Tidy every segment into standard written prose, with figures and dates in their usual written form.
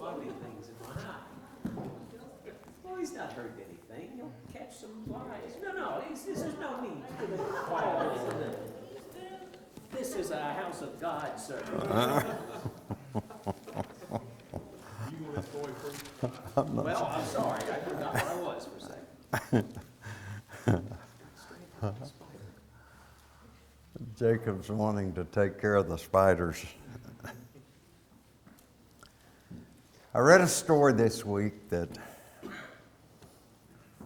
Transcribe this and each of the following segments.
spotty things in my eye. Well, he's not hurt anything. He'll catch some flies. No, there's no need for the quiet. This is a house of God, sir. You want his boy first? Well, I'm sorry. I forgot where I was for a second. Jacob's wanting to take care of the spiders. I read a story this week that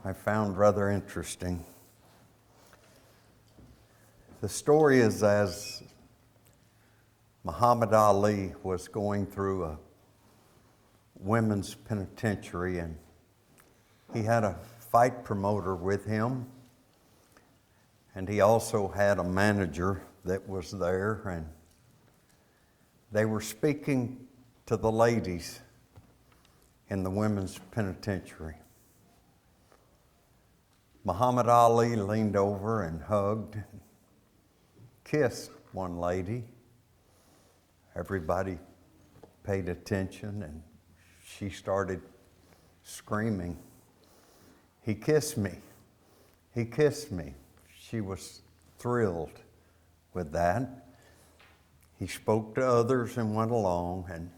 I found rather interesting. The story is as Muhammad Ali was going through a women's penitentiary, and he had a fight promoter with him, and he also had a manager that was there, and they were speaking to the ladies in the women's penitentiary. Muhammad Ali leaned over and hugged, kissed one lady. Everybody paid attention, and she started screaming, "He kissed me. He kissed me." She was thrilled with that. He spoke to others and went along, and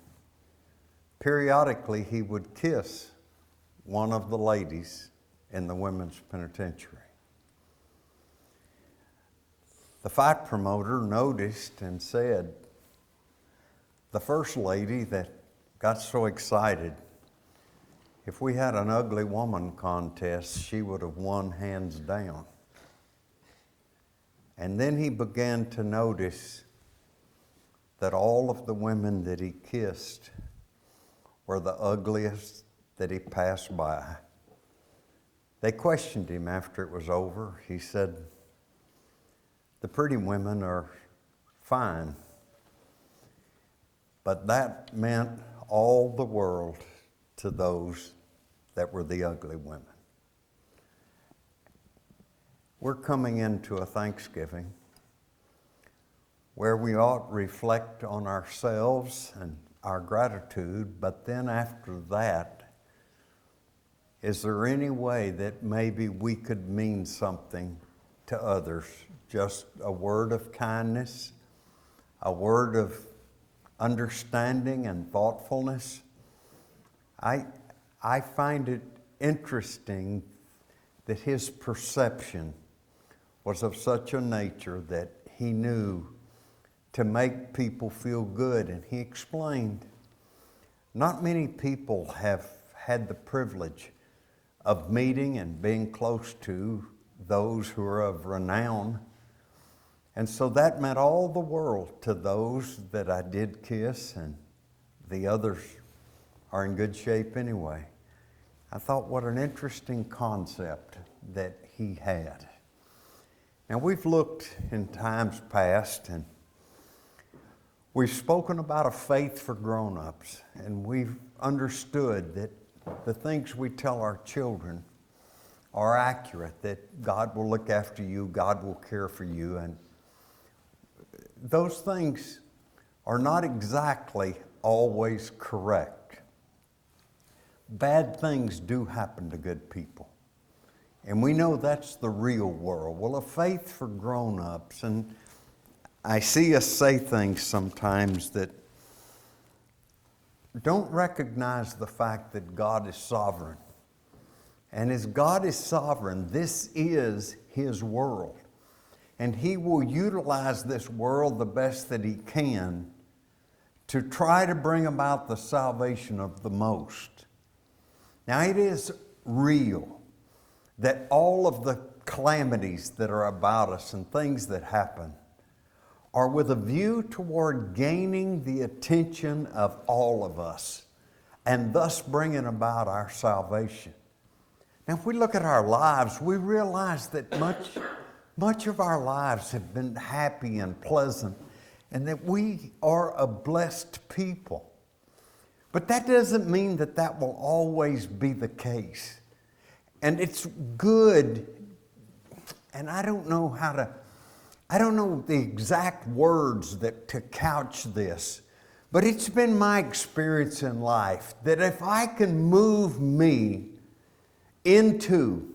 periodically he would kiss one of the ladies in the women's penitentiary. The fight promoter noticed and said, "The first lady that got so excited, if we had an ugly woman contest, she would have won hands down." And then he began to notice that all of the women that he kissed were the ugliest that he passed by. They questioned him after it was over. He said, "The pretty women are fine." But that meant all the world to those that were the ugly women. We're coming into a Thanksgiving where we ought to reflect on ourselves and our gratitude, but then after that, is there any way that maybe we could mean something to others? Just a word of kindness, a word of understanding and thoughtfulness. I find it interesting that his perception was of such a nature that he knew to make people feel good. And he explained, not many people have had the privilege of meeting and being close to those who are of renown. And so that meant all the world to those that I did kiss, and the others are in good shape anyway. I thought, what an interesting concept that he had. Now, we've looked in times past, and we've spoken about a faith for grown-ups, and we've understood that the things we tell our children are accurate, that God will look after you, God will care for you, and those things are not exactly always correct. Bad things do happen to good people. And we know that's the real world. Well, a faith for grown-ups, and I see us say things sometimes that don't recognize the fact that God is sovereign. And as God is sovereign, this is His world. And He will utilize this world the best that He can to try to bring about the salvation of the most. Now, it is real that all of the calamities that are about us and things that happen are with a view toward gaining the attention of all of us and thus bringing about our salvation. Now, if we look at our lives, we realize that much of our lives have been happy and pleasant, and that we are a blessed people. But that doesn't mean that that will always be the case. And it's good, and I don't know the exact words that to couch this, But it's been my experience in life that if I can move me into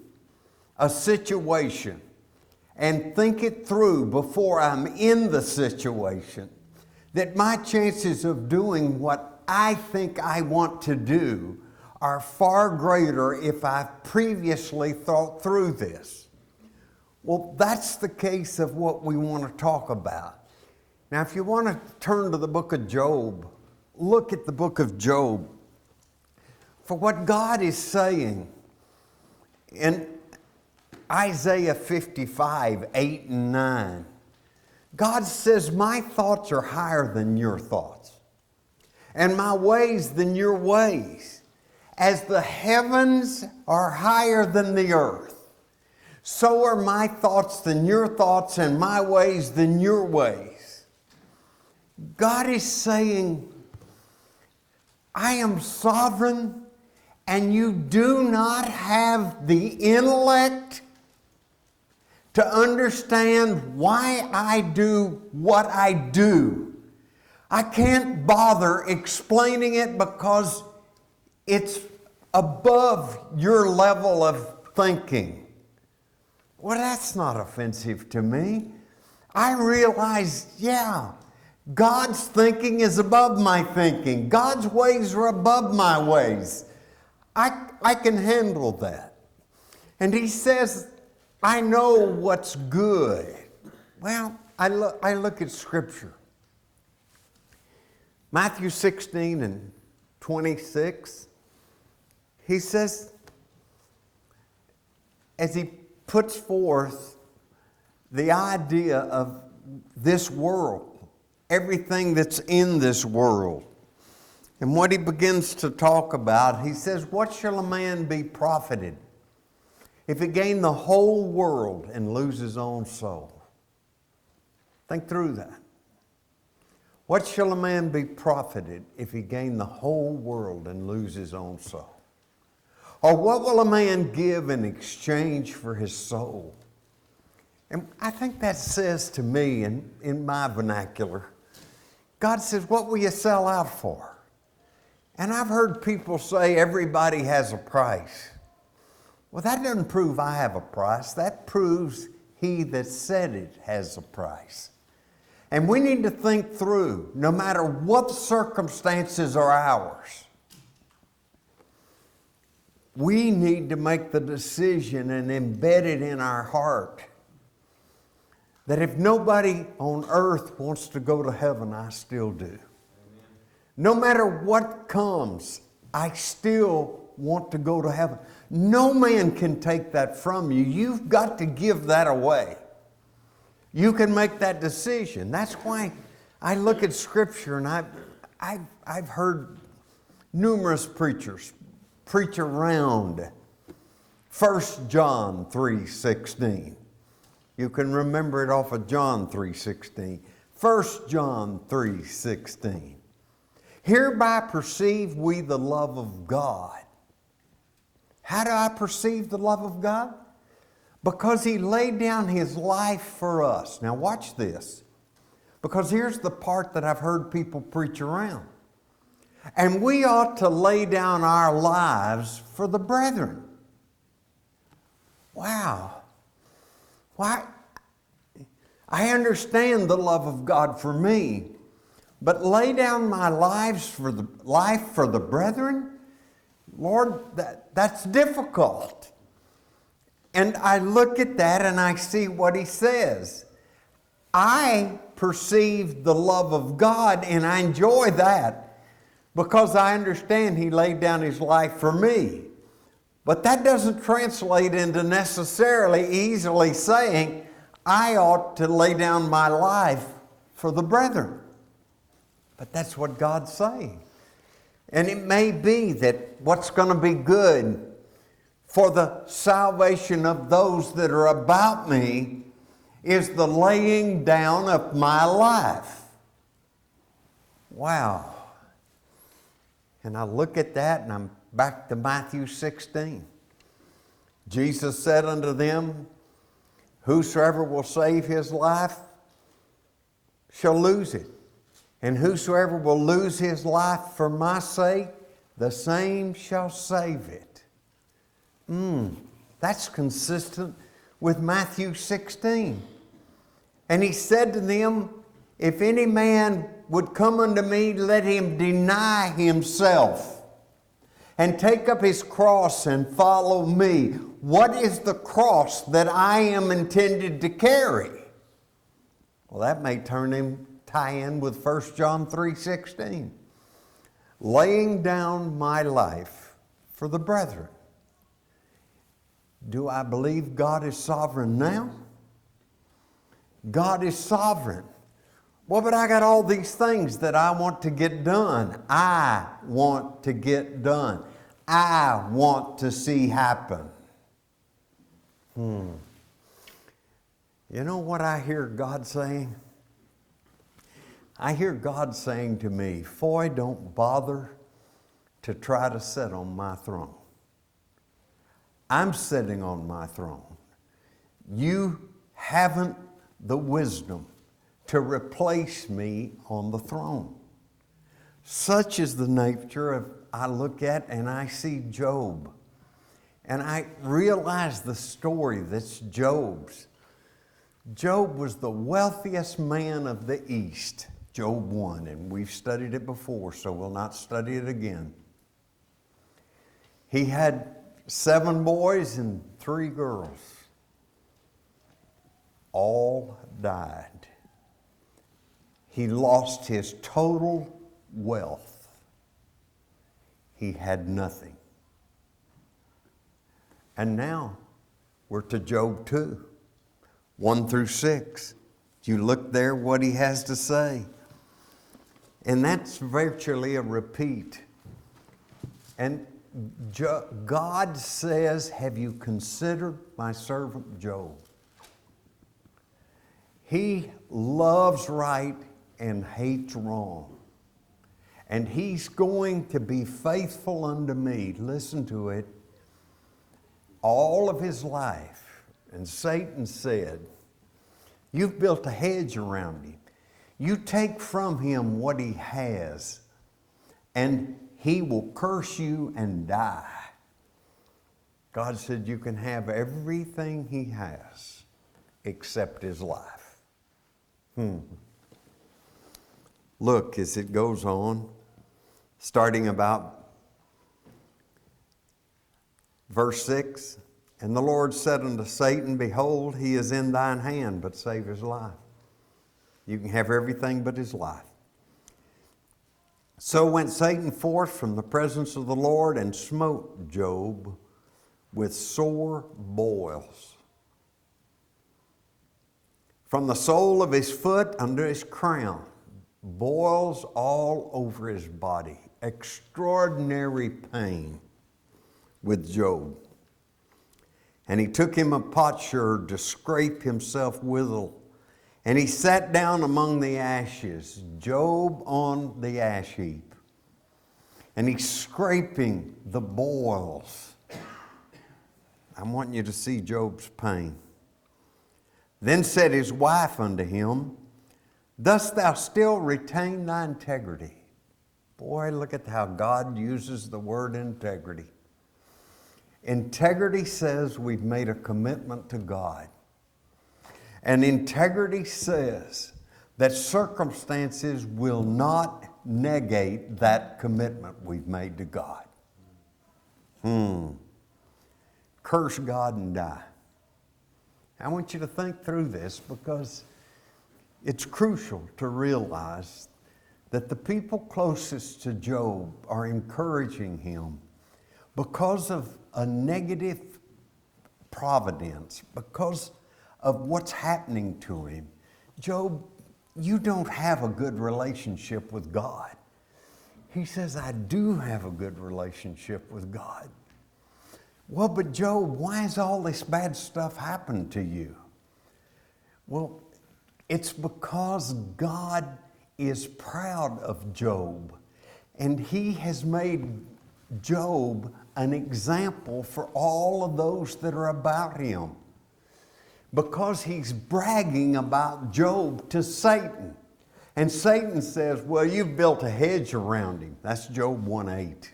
a situation and think it through before I'm in the situation, that my chances of doing what I think I want to do are far greater if I've previously thought through this. Well, that's the case of what we want to talk about. Now, if you want to turn to the book of Job, look at the book of Job. For what God is saying in Isaiah 55, 8 and 9, God says, my thoughts are higher than your thoughts, and my ways than your ways. As the heavens are higher than the earth, so are my thoughts than your thoughts, and my ways than your ways. God is saying, I am sovereign, and you do not have the intellect to understand why I do what I do. I can't bother explaining it because it's above your level of thinking. Well, that's not offensive to me. I realize, God's thinking is above my thinking. God's ways are above my ways. I can handle that. And he says, I know what's good. Well, I look at Scripture. Matthew 16 and 26, he says, as he puts forth the idea of this world, everything that's in this world. And what he begins to talk about, he says, what shall a man be profited if he gain the whole world and lose his own soul? Think through that. What shall a man be profited if he gain the whole world and lose his own soul? Or what will a man give in exchange for his soul? And I think that says to me in my vernacular, God says, what will you sell out for? And I've heard people say everybody has a price. Well, that doesn't prove I have a price. That proves he that said it has a price. And we need to think through, no matter what circumstances are ours, we need to make the decision and embed it in our heart that if nobody on earth wants to go to heaven, I still do. Amen. No matter what comes, I still want to go to heaven. No man can take that from you. You've got to give that away. You can make that decision. That's why I look at Scripture, and I've heard numerous preachers preach around 1 John 3:16. You can remember it off of John 3:16. 1 John 3:16. Hereby perceive we the love of God. How do I perceive the love of God? Because he laid down his life for us. Now watch this. Because here's the part that I've heard people preach around. And we ought to lay down our lives for the brethren. Wow. Why? I understand the love of God for me, but lay down my life for the brethren? Lord, that's difficult. And I look at that and I see what he says. I perceive the love of God and I enjoy that because I understand he laid down his life for me. But that doesn't translate into necessarily easily saying I ought to lay down my life for the brethren. But that's what God's saying. And it may be that what's going to be good for the salvation of those that are about me is the laying down of my life. Wow. And I look at that and I'm back to Matthew 16. Jesus said unto them, whosoever will save his life shall lose it. And whosoever will lose his life for my sake, the same shall save it. That's consistent with Matthew 16. And he said to them, if any man would come unto me, let him deny himself and take up his cross and follow me. What is the cross that I am intended to carry? Well, that may tie in with 1 John 3:16. Laying down my life for the brethren. Do I believe God is sovereign now? God is sovereign. Well, but I got all these things that I want to get done. I want to get done. I want to see happen. You know what I hear God saying? I hear God saying to me, Foy, don't bother to try to sit on my throne. I'm sitting on my throne. You haven't the wisdom to replace me on the throne. Such is the nature of, I look at and I see Job. And I realize the story that's Job's. Job was the wealthiest man of the East. Job 1, and we've studied it before, so we'll not study it again. He had 7 boys and 3 girls. All died. He lost his total wealth. He had nothing. And now we're to Job 2, 1 through 6. You look there what he has to say. And that's virtually a repeat. And God says, have you considered my servant Job? He loves right and hates wrong. And he's going to be faithful unto me. Listen to it. All of his life. And Satan said, you've built a hedge around him. You take from him what he has, and he will curse you and die. God said you can have everything he has except his life. Look, as it goes on, starting about verse 6, and the Lord said unto Satan, behold, he is in thine hand, but save his life. You can have everything but his life. So went Satan forth from the presence of the Lord and smote Job with sore boils. From the sole of his foot under his crown, boils all over his body. Extraordinary pain with Job. And he took him a potsherd to scrape himself withal. And he sat down among the ashes, Job on the ash heap. And he's scraping the boils. I'm wanting you to see Job's pain. Then said his wife unto him, dost thou still retain thy integrity? Boy, look at how God uses the word integrity. Integrity says we've made a commitment to God. And integrity says that circumstances will not negate that commitment we've made to God. Curse God and die. I want you to think through this because it's crucial to realize that the people closest to Job are encouraging him because of a negative providence, because of what's happening to him. Job, you don't have a good relationship with God. He says, I do have a good relationship with God. Well, but Job, why has all this bad stuff happened to you? Well, it's because God is proud of Job, and he has made Job an example for all of those that are about him. Because he's bragging about Job to Satan. And Satan says, well, you've built a hedge around him. That's Job 1:8.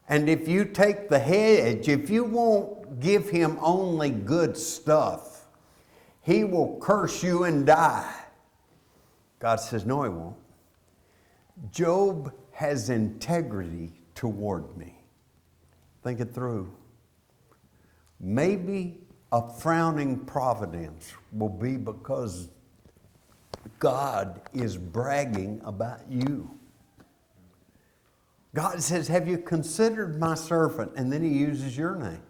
And if you take the hedge, if you won't give him only good stuff, he will curse you and die. God says, no, he won't. Job has integrity toward me. Think it through. Maybe a frowning providence will be because God is bragging about you. God says, have you considered my servant? And then he uses your name.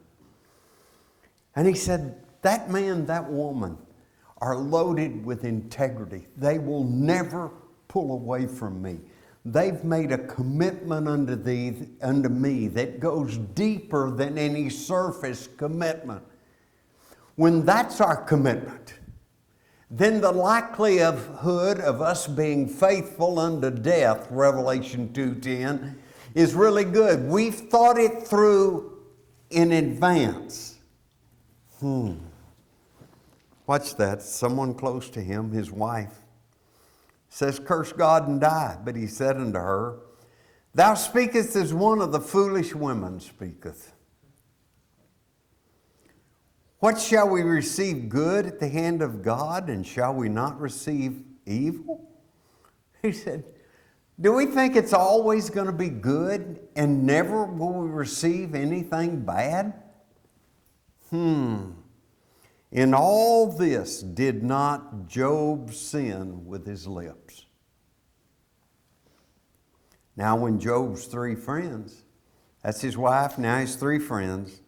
And he said, that man, that woman are loaded with integrity. They will never pull away from me. They've made a commitment unto me that goes deeper than any surface commitment. When that's our commitment, then the likelihood of us being faithful unto death, Revelation 2:10, is really good. We've thought it through in advance. Watch that. Someone close to him, his wife, says, curse God and die. But he said unto her, thou speakest as one of the foolish women speaketh. What shall we receive good at the hand of God, and shall we not receive evil? He said, do we think it's always going to be good and never will we receive anything bad? In all this did not Job sin with his lips. Now when Job's 3 friends, that's his wife, now his 3 friends,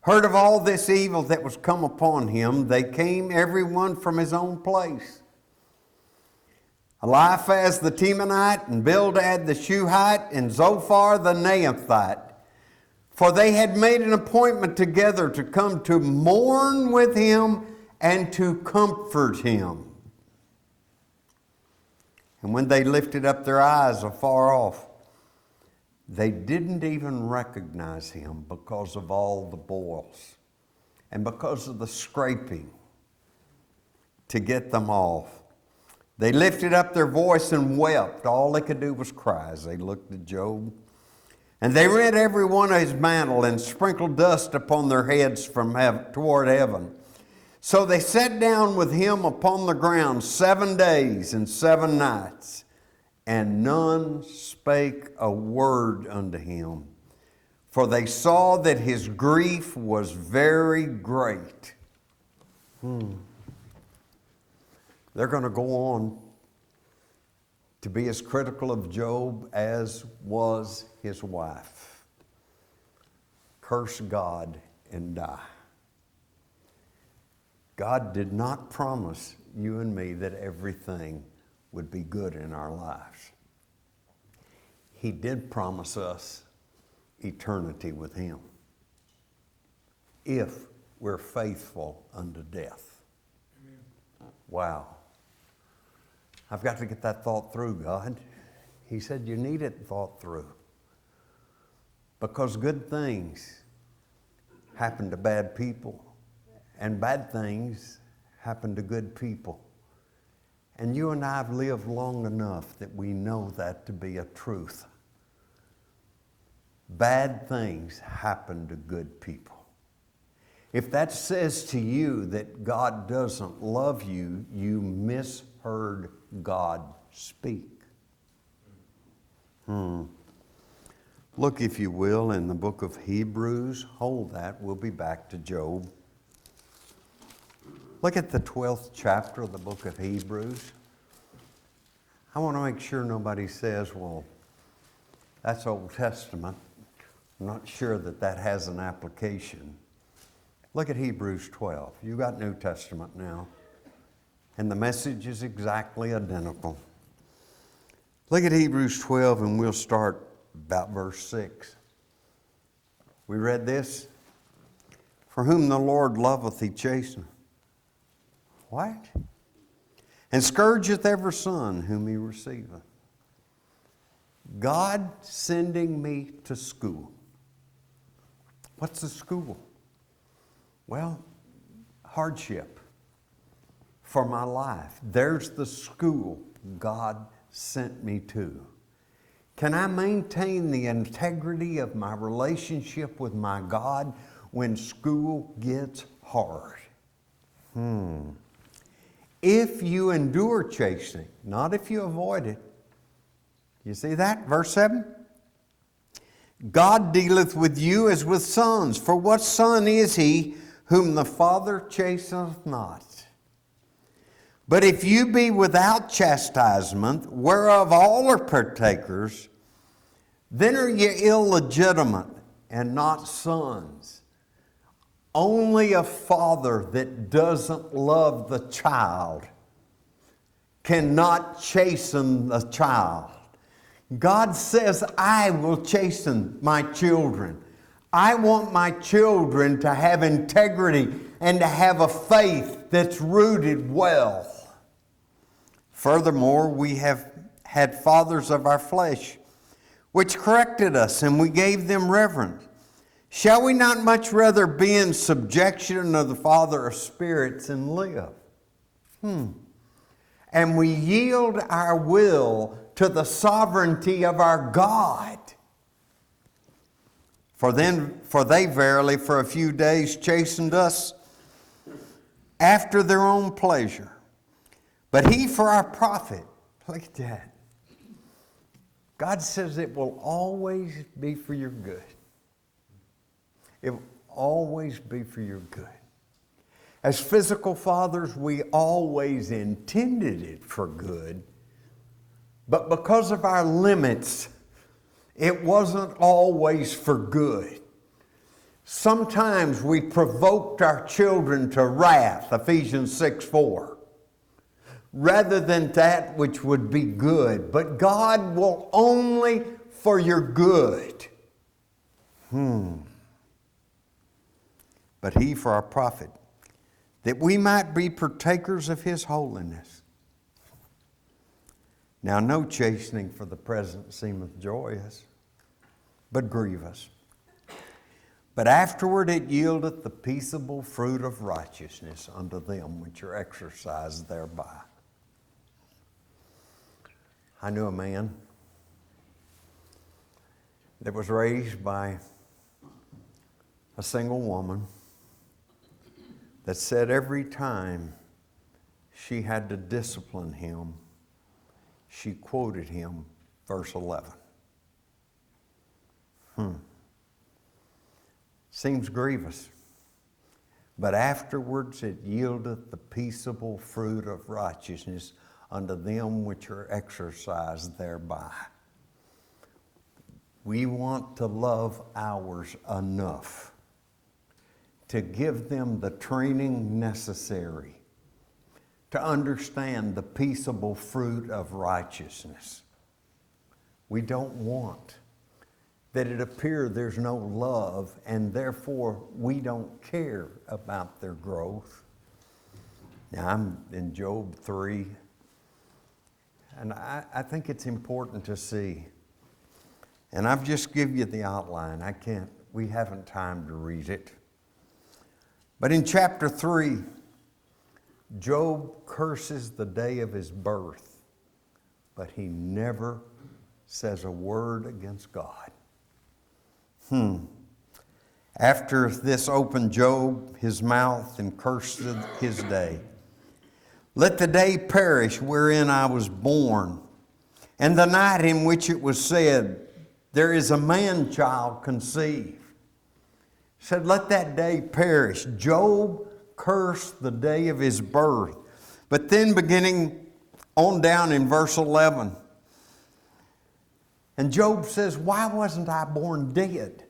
heard of all this evil that was come upon him, they came every one from his own place. Eliphaz the Temanite, and Bildad the Shuhite, and Zophar the Naamathite. For they had made an appointment together to come to mourn with him and to comfort him. And when they lifted up their eyes afar off, they didn't even recognize him because of all the boils and because of the scraping to get them off. They lifted up their voice and wept. All they could do was cry as they looked at Job. And they rent every one of his mantle and sprinkled dust upon their heads from heaven, toward heaven. So they sat down with him upon the ground 7 days and 7 nights, and none spake a word unto him, for they saw that his grief was very great. They're going to go on to be as critical of Job as was his wife. Curse God and die. God did not promise you and me that everything would be good in our lives. He did promise us eternity with him if we're faithful unto death. Amen. Wow. I've got to get that thought through, God. He said you need it thought through. Because good things happen to bad people, and bad things happen to good people. And you and I have lived long enough that we know that to be a truth. Bad things happen to good people. If that says to you that God doesn't love you, you misheard God speak. Look, if you will, in the book of Hebrews. Hold that. We'll be back to Job. Look at the 12th chapter of the book of Hebrews. I want to make sure nobody says, well, that's Old Testament. I'm not sure that that has an application. Look at Hebrews 12. You got New Testament now. And the message is exactly identical. Look at Hebrews 12 and we'll start about verse 6. We read this. For whom the Lord loveth, he chasteneth. What? And scourgeth every son whom he receiveth. God sending me to school. What's the school? Well, hardship for my life. There's the school God sent me to? Can I maintain the integrity of my relationship with my God when school gets hard? If you endure chastening, not if you avoid it. You see that? Verse 7. God dealeth with you as with sons. For what son is he whom the Father chasteneth not? But if you be without chastisement, whereof all are partakers, then are ye illegitimate and not sons. Only a father that doesn't love the child cannot chasten the child. God says, I will chasten my children. I want my children to have integrity and to have a faith that's rooted well. Furthermore, we have had fathers of our flesh, which corrected us, and we gave them reverence. Shall we not much rather be in subjection of the Father of spirits and live? And we yield our will to the sovereignty of our God. For they verily for a few days chastened us after their own pleasure. But he for our profit. Look at that. God says it will always be for your good. It will always be for your good. As physical fathers, we always intended it for good. But because of our limits, it wasn't always for good. Sometimes we provoked our children to wrath, Ephesians 6:4, rather than that which would be good. But God will only for your good. But he for our profit, that we might be partakers of his holiness. Now no chastening for the present seemeth joyous, but grievous. But afterward it yieldeth the peaceable fruit of righteousness unto them which are exercised thereby. I knew a man that was raised by a single woman that said every time she had to discipline him, she quoted him verse 11. Seems grievous. But afterwards it yieldeth the peaceable fruit of righteousness unto them which are exercised thereby. We want to love ours enough to give them the training necessary to understand the peaceable fruit of righteousness. We don't want that it appear there's no love and therefore we don't care about their growth. Now I'm in Job 3, and I think it's important to see. And I've just given you the outline. We haven't time to read it. But in chapter 3, Job curses the day of his birth, but he never says a word against God. After this opened Job his mouth and cursed his day. Let the day perish wherein I was born, and the night in which it was said, there is a man-child conceived. Said, let that day perish. Job cursed the day of his birth. But then beginning on down in verse 11, and Job says, why wasn't I born dead?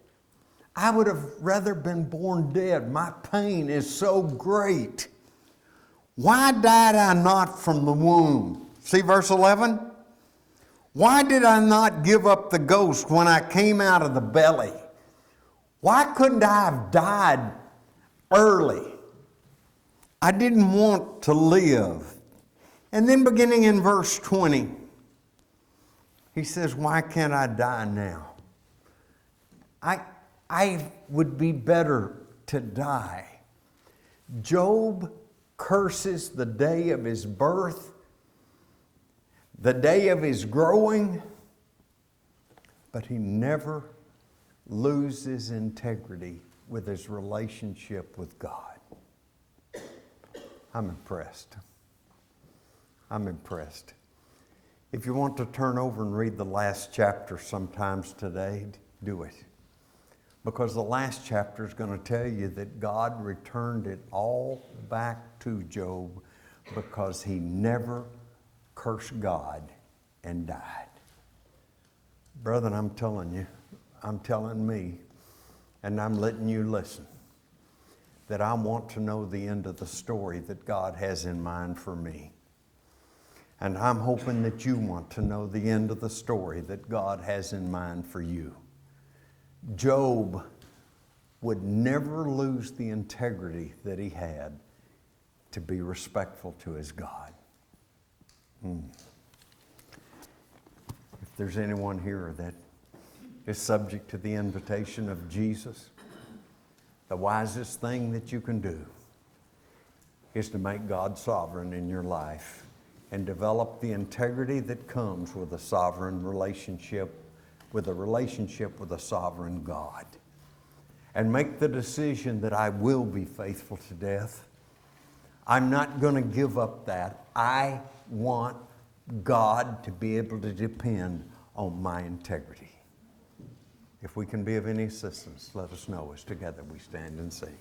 I would have rather been born dead. My pain is so great. Why died I not from the womb? See verse 11? Why did I not give up the ghost when I came out of the belly? Why couldn't I have died early? I didn't want to live. And then beginning in verse 20, he says, why can't I die now? I would be better to die. Job curses the day of his birth the day of his growing, but he never loses integrity with his relationship with God. I'm impressed. I'm impressed. If you want to turn over and read the last chapter sometimes today, do it. Because the last chapter is going to tell you that God returned it all back to Job because he never cursed God and died. Brethren, I'm telling you, I'm telling me, and I'm letting you listen, that I want to know the end of the story that God has in mind for me. And I'm hoping that you want to know the end of the story that God has in mind for you. Job would never lose the integrity that he had to be respectful to his God. If there's anyone here that is subject to the invitation of Jesus, the wisest thing that you can do is to make God sovereign in your life and develop the integrity that comes with a sovereign relationship, with a sovereign God. And make the decision that I will be faithful to death. I'm not going to give up that. I want God to be able to depend on my integrity. If we can be of any assistance, let us know as together we stand and sing.